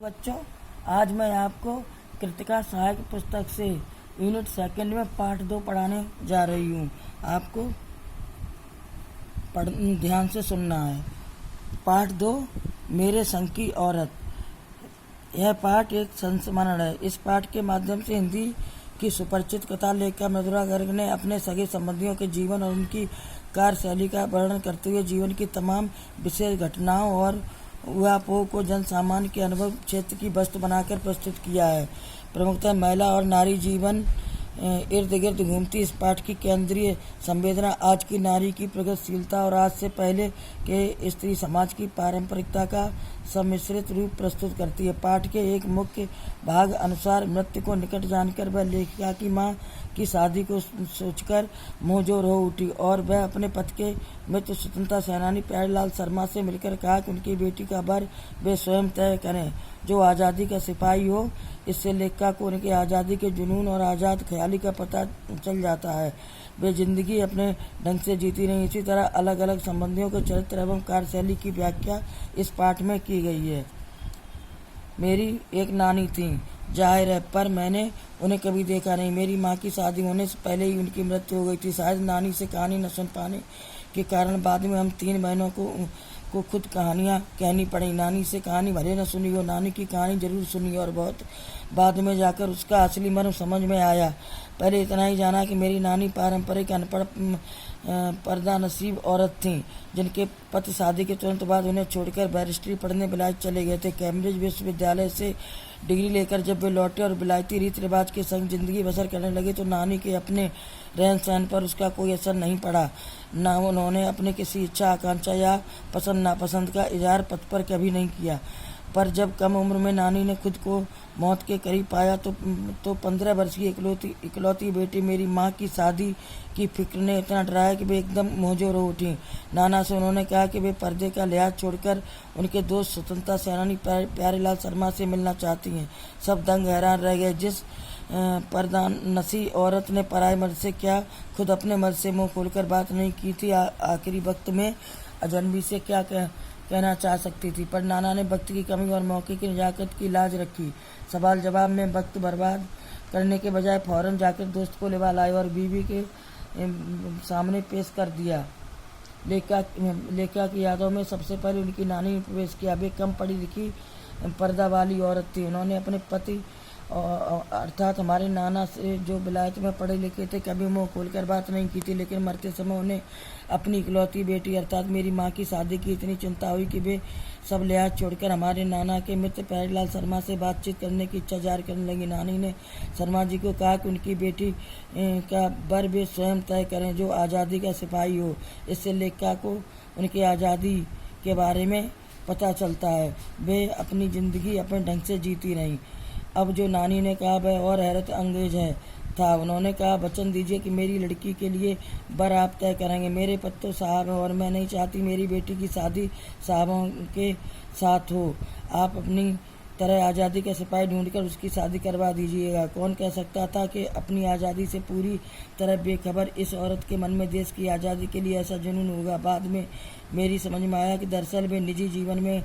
बच्चों, आज मैं आपको कृतिका सहायक पुस्तक से यूनिट सेकंड में पाठ 2 पढ़ाने जा रही हूँ। आपको ध्यान से सुनना है। पाठ 2, मेरे संग की औरत। यह पाठ एक संस्मरण है। इस पाठ के माध्यम से हिंदी की सुपरिचित कथा लेखिका मधुरा गर्ग ने अपने सगे संबंधियों के जीवन और उनकी कार्यशैली का वर्णन करते हुए जीवन की तमाम विशेष घटनाओं और उहापोह को जन सामान्य के अनुभव क्षेत्र की वस्तु बनाकर प्रस्तुत किया है। प्रमुखतः महिला और नारी जीवन इर्द गिर्द घूमती इस पाठ की केंद्रीय संवेदना आज की नारी की प्रगतिशीलता और आज से पहले के स्त्री समाज की पारंपरिकता का सम्मिश्रित रूप प्रस्तुत करती है। पाठ के एक मुख्य भाग अनुसार मृत्यु को निकट जानकर वह लेखिका की मां की शादी को सोचकर मुंहजोर हो उठी और वह अपने पति के मृत्यु स्वतंत्रता सेनानी प्यारेलाल शर्मा से मिलकर कहा कि उनकी बेटी का वर वे स्वयं तय करें जो आज़ादी का सिपाही हो। इससे लेखिका को उनके आज़ादी के जुनून और आज़ाद ख्याली का पता चल जाता है। वे जिंदगी अपने ढंग से जीती नहीं। इसी तरह अलग अलग संबंधियों के चरित्र एवं कार्यशैली की व्याख्या इस पाठ में की गई है। मेरी एक नानी थी, जाहिर है, पर मैंने उन्हें कभी देखा नहीं। मेरी माँ की शादी होने से पहले ही उनकी मृत्यु हो गई थी। शायद नानी से कहानी न सुन पाने के कारण बाद में हम 3 बहनों को खुद कहानियाँ कहनी पड़ी। नानी से कहानी भले न सुनी हो, नानी की कहानी जरूर सुनी और बहुत बाद में जाकर उसका असली मर्म समझ में आया। पहले इतना ही जाना कि मेरी नानी पारंपरिक अनपढ़ पर्दा नसीब औरत थीं, जिनके पति शादी के तुरंत बाद उन्हें छोड़कर बैरिस्ट्री पढ़ने विलायत चले गए थे। कैम्ब्रिज विश्वविद्यालय से डिग्री लेकर जब वे लौटे और विलायती रीति रिवाज के संग जिंदगी बसर करने लगे तो नानी के अपने रहन सहन पर उसका कोई असर नहीं पड़ा। न उन्होंने अपने किसी इच्छा आकांक्षा या पसंद नापसंद का इजहार पथ पर कभी नहीं किया। पर जब कम उम्र में नानी ने खुद को मौत के करीब पाया तो 15 वर्ष की इकलौती बेटी मेरी माँ की शादी की फिक्र ने इतना डराया कि वे एकदम मुंहजोर हो उठी। नाना से उन्होंने कहा कि वे पर्दे का लिहाज छोड़कर उनके दोस्त स्वतंत्रता सेनानी प्यारेलाल शर्मा से मिलना चाहती हैं। सब दंग हैरान रह गए। जिस पर्दानसी औरत ने पराये मर्द से क्या खुद अपने मर्द से मुंह खोलकर बात नहीं की थी, आखिरी वक्त में अजनबी से क्या कहना चाह सकती थी। पर नाना ने वक्त की कमी और मौके की नजाकत की लाज रखी। सवाल जवाब में वक्त बर्बाद करने के बजाय फौरन जाकर दोस्त को लिवा लाए और बीवी के सामने पेश कर दिया। लेखिका की यादों में सबसे पहले उनकी नानी ने प्रवेश किया। वे कम पढ़ी लिखी पर्दा वाली औरत थी। उन्होंने अपने पति अर्थात हमारे नाना से, जो विलायत में पढ़े लिखे थे, कभी मुंह खोलकर बात नहीं की थी। लेकिन मरते समय उन्हें अपनी इकलौती बेटी अर्थात मेरी माँ की शादी की इतनी चिंता हुई कि वे सब लिहाज छोड़कर हमारे नाना के मित्र प्यारेलाल शर्मा से बातचीत करने की इच्छा जाहिर करने लगी। नानी ने शर्मा जी को कहा कि उनकी बेटी का वर वे स्वयं तय करें जो आज़ादी का सिपाही हो। इससे लेखिका को उनकी आज़ादी के बारे में पता चलता है। वे अपनी जिंदगी अपने ढंग से जीती रहीं। अब जो नानी ने कहा वह और हैरत अंगेज था। उन्होंने कहा, वचन दीजिए कि मेरी लड़की के लिए वर आप तय करेंगे। मेरे पत्तो साहब हैं और मैं नहीं चाहती मेरी बेटी की शादी साहबों के साथ हो। आप अपनी तरह आज़ादी का सिपाही ढूंढकर उसकी शादी करवा दीजिएगा। कौन कह सकता था कि अपनी आज़ादी से पूरी तरह बेखबर इस औरत के मन में देश की आज़ादी के लिए ऐसा जुनून होगा। बाद में मेरी समझ में आया कि दरअसल वे निजी जीवन में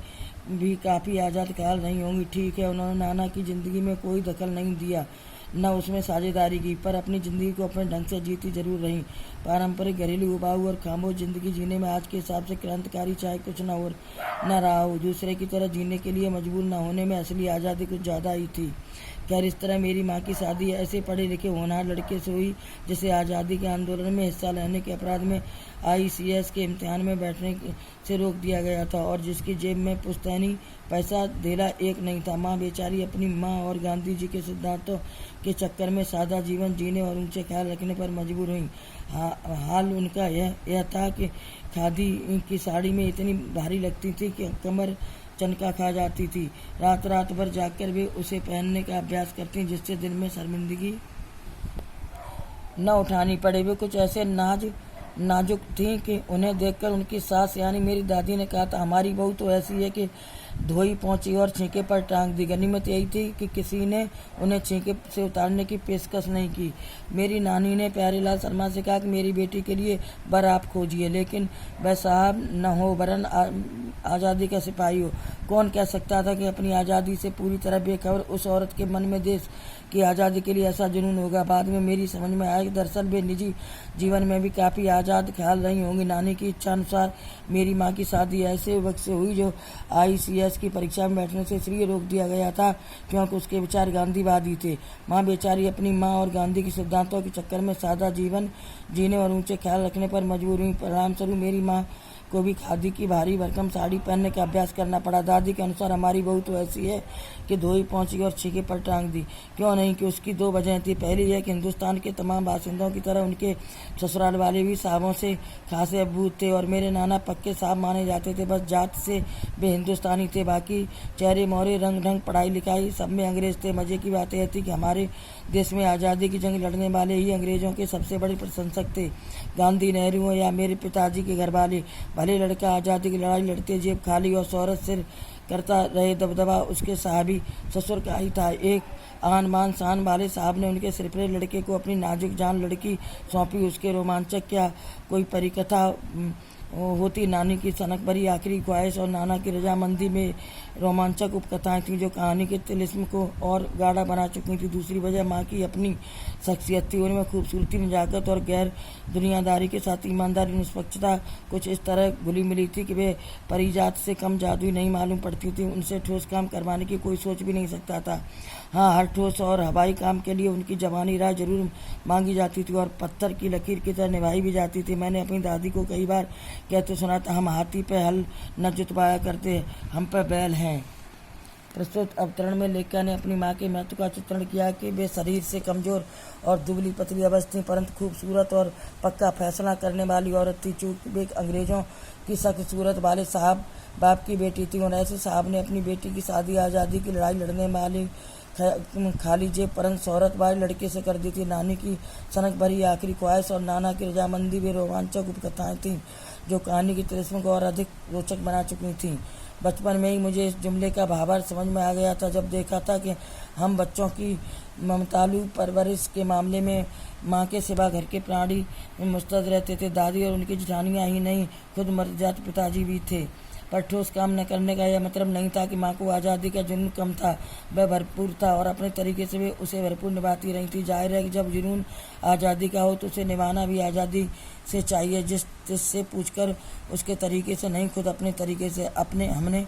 भी काफ़ी आज़ाद ख्याल नहीं होंगी। ठीक है, उन्होंने नाना की ज़िंदगी में कोई दखल नहीं दिया, न उसमें साझेदारी की, पर अपनी ज़िंदगी को अपने ढंग से जीती जरूर रहीं। पारंपरिक घरेलू उबाऊ और खामोश ज़िंदगी जीने में आज के हिसाब से क्रांतिकारी चाहे कुछ न रहा हो, दूसरे की तरह जीने के लिए मजबूर न होने में असली आज़ादी कुछ ज़्यादा ही थी। खैर, इस तरह मेरी माँ की शादी ऐसे पढ़े लिखे होनहार लड़के से हुई जिसे आज़ादी के आंदोलन में हिस्सा लेने के अपराध में ICS के इम्तिहान में बैठने से रोक दिया गया था और जिसकी जेब में पुश्तैनी पैसा धेला एक नहीं था। माँ बेचारी अपनी माँ और गांधी जी के सिद्धांतों के चक्कर में सादा जीवन जीने और ऊंचे ख्याल रखने पर मजबूर हुई। हाल उनका यह था कि खादी की साड़ी में इतनी भारी लगती थी कि कमर चनका खा जाती थी। रात भर जागकर वे उसे पहनने का अभ्यास करती, जिससे दिल में शर्मिंदगी न उठानी पड़े। वे कुछ ऐसे नाजुक थी कि उन्हें देखकर उनकी सास यानी मेरी दादी ने कहा था, हमारी बहू तो ऐसी है कि धोई पहुंची और छींके पर टांग दी। गनीमत यही थी कि किसी ने उन्हें छींके से उतारने की पेशकश नहीं की। मेरी नानी ने प्यारेलाल शर्मा से कहा कि मेरी बेटी के लिए बर आप खोजिए, लेकिन वह साहब न हो वरन आज़ादी का सिपाही हो। कौन कह सकता था कि अपनी आज़ादी से पूरी तरह बेखबर उस औरत के मन में देश की आज़ादी के लिए ऐसा जुनून होगा। बाद में मेरी समझ में आया कि दरअसल वे निजी जीवन में भी काफ़ी आज़ाद ख्याल रही होंगी। नानी की इच्छा अनुसार मेरी माँ की शादी ऐसे वक्त से हुई जो ICS की परीक्षा में बैठने से इसलिए रोक दिया गया था क्योंकि उसके विचार गांधीवादी थे। माँ बेचारी अपनी माँ और गांधी के सिद्धांतों के चक्कर में सादा जीवन जीने और ऊंचे ख्याल रखने पर मजबूर हुई। परिणामस्वरूप मेरी माँ को भी खादी की भारी भरकम साड़ी पहनने का अभ्यास करना पड़ा। दादी के अनुसार हमारी बहू तो ऐसी है कि धोई पहुंची और छींके पर टांग दी। क्यों नहीं कि उसकी दो वजह थी। पहली यह कि हिंदुस्तान के तमाम बासिंदों की तरह उनके ससुराल वाले भी साहबों से खासे अबूत थे और मेरे नाना पक्के साहब माने जाते थे। बस जात से वे हिंदुस्तानी थे, बाकी चेहरे मोहरे रंग ढंग पढ़ाई लिखाई सब में अंग्रेज थे। मजे की बात यह थी कि हमारे देश में आज़ादी की जंग लड़ने वाले ही अंग्रेजों के सबसे बड़े प्रशंसक थे। गांधी, नेहरू या मेरे पिताजी के घर वाले। भले लड़का आज़ादी की लड़ाई लड़ते जेब खाली और शौहरत सिर करता रहे, दबदबा उसके साहबी ससुर का ही था। एक आन बान शान वाले साहब ने उनके सिरफरे लड़के को अपनी नाजुक जान लड़की सौंपी। उसके रोमांचक क्या कोई परिकथा होती। नानी की सनक भरी आखिरी ख्वाहिश और नाना की रजामंदी में रोमांचक उपकथाएं थीं जो कहानी के तिलिस्म को और गाढ़ा बना चुकी थी। दूसरी वजह माँ की अपनी शख्सियत थी। उनमें खूबसूरती, नजाकत और गैर दुनियादारी के साथ ईमानदारी, निष्पक्षता कुछ इस तरह घुली मिली थी कि वे परिजात से कम जादुई नहीं मालूम पड़ती थी। उनसे ठोस काम करवाने की कोई सोच भी नहीं सकता था। हाँ, हर ठोस और हवाई काम के लिए उनकी जवानी राय जरूर मांगी जाती थी और पत्थर की लकीर की तरह निभाई भी जाती थी। मैंने अपनी दादी को कई बार कहते सुना था, हम हाथी पे हल न जुतवाया करते, हम पे बैल हैं। प्रस्तुत अवतरण में लेखिका ने अपनी माँ के महत्व का चित्रण किया कि वे शरीर से कमजोर और दुबली पतली अवस्थी परंतु खूबसूरत और पक्का फैसला करने वाली औरत थी। चूंकि वे अंग्रेजों की सख्त सूरत वाले साहब बाप की बेटी थी और ऐसे साहब ने अपनी बेटी की शादी आज़ादी की लड़ाई लड़ने वाली खाली जेब परंतु शौहरत वाले लड़के से कर दी थी। नानी की सनक भरी आखिरी ख्वाहिश और नाना की रजामंदी वे रोमांचक उपकथाएं थीं जो कहानी की तिलिस्म को और अधिक रोचक बना चुकी थीं। बचपन में ही मुझे इस जुमले का भावार्थ समझ में आ गया था जब देखा था कि हम बच्चों की ममतालु परवरिश के मामले में माँ के सिवा घर के प्राणी मुस्तैद रहते थे। दादी और उनकी जेठानियाँ ही नहीं, खुद मर्यादा पिताजी भी थे। पर ठोस काम न करने का यह मतलब नहीं था कि माँ को आज़ादी का जुनून कम था। वह भरपूर था और अपने तरीके से वे उसे भरपूर निभाती रही थी। जाहिर है कि जब जुनून आज़ादी का हो तो उसे निभाना भी आज़ादी से चाहिए। जिससे पूछकर उसके तरीके से नहीं, खुद अपने तरीके से। हमने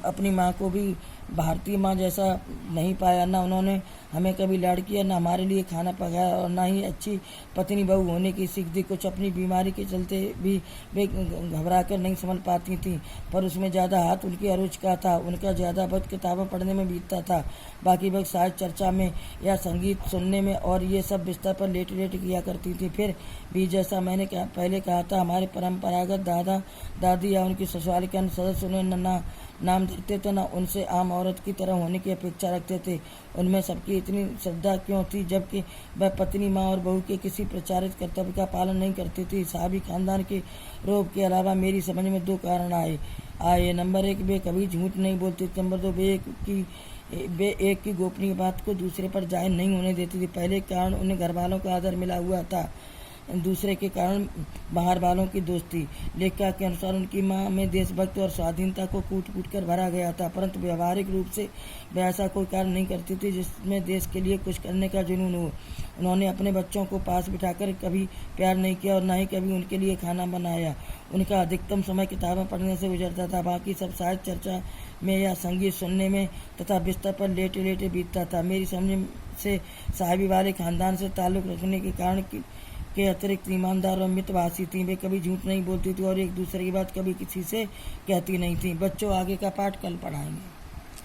अपनी माँ को भी भारतीय माँ जैसा नहीं पाया। न उन्होंने हमें कभी लाड किया, न हमारे लिए खाना पकाया और न ही अच्छी पत्नी बहू होने की सीख दी। कुछ अपनी बीमारी के चलते भी वे घबरा कर नहीं संभल पाती थीं, पर उसमें ज़्यादा हाथ उनकी अरुचि का था। उनका ज़्यादा वक्त किताबें पढ़ने में बीतता था, बाकी वक्त साहित्य चर्चा में या संगीत सुनने में, और ये सब बिस्तर पर लेट लेट किया करती थी। फिर भी जैसा मैंने पहले कहा था, हमारे परंपरागत दादा दादी या उनकी ससुराल के अन्य सदस्य उन्हें न नाम देते थे, न उनसे आम औरत की तरह होने की अपेक्षा रखते थे। उनमें सबकी इतनी श्रद्धा क्यों थी जबकि वह पत्नी, माँ और बहू के किसी प्रचारित कर्तव्य का पालन नहीं करती थी। साहबी खानदान के रोब के अलावा मेरी समझ में दो कारण आए। नंबर 1, वे कभी झूठ नहीं बोलती थी। नंबर 2, वे एक की गोपनीय बात को दूसरे पर जाहिर नहीं होने देती थी। पहले कारण उन्हें घर वालों का आदर मिला हुआ था, दूसरे के कारण बाहर वालों की दोस्ती। लेखिका के अनुसार उनकी माँ में देशभक्त और स्वाधीनता को कूट कूट कर भरा गया था, परंतु व्यवहारिक रूप से वे ऐसा कोई कार्य नहीं करती थी जिसमें देश के लिए कुछ करने का जुनून हो। उन्होंने अपने बच्चों को पास बिठाकर कभी प्यार नहीं किया और न ही कभी उनके लिए खाना बनाया। उनका अधिकतम समय किताबें पढ़ने से गुजरता था, बाकी सब साहित्य चर्चा में या संगीत सुनने में तथा बिस्तर पर लेटे लेटे बीतता था। मेरी समझ से साहिबी वाले खानदान से ताल्लुक़ रखने के कारण के अतिरिक्त ईमानदार और मितभाषी थीं। वे कभी झूठ नहीं बोलती थी और एक दूसरे की बात कभी किसी से कहती नहीं थी। बच्चों, आगे का पाठ कल पढ़ाएंगे।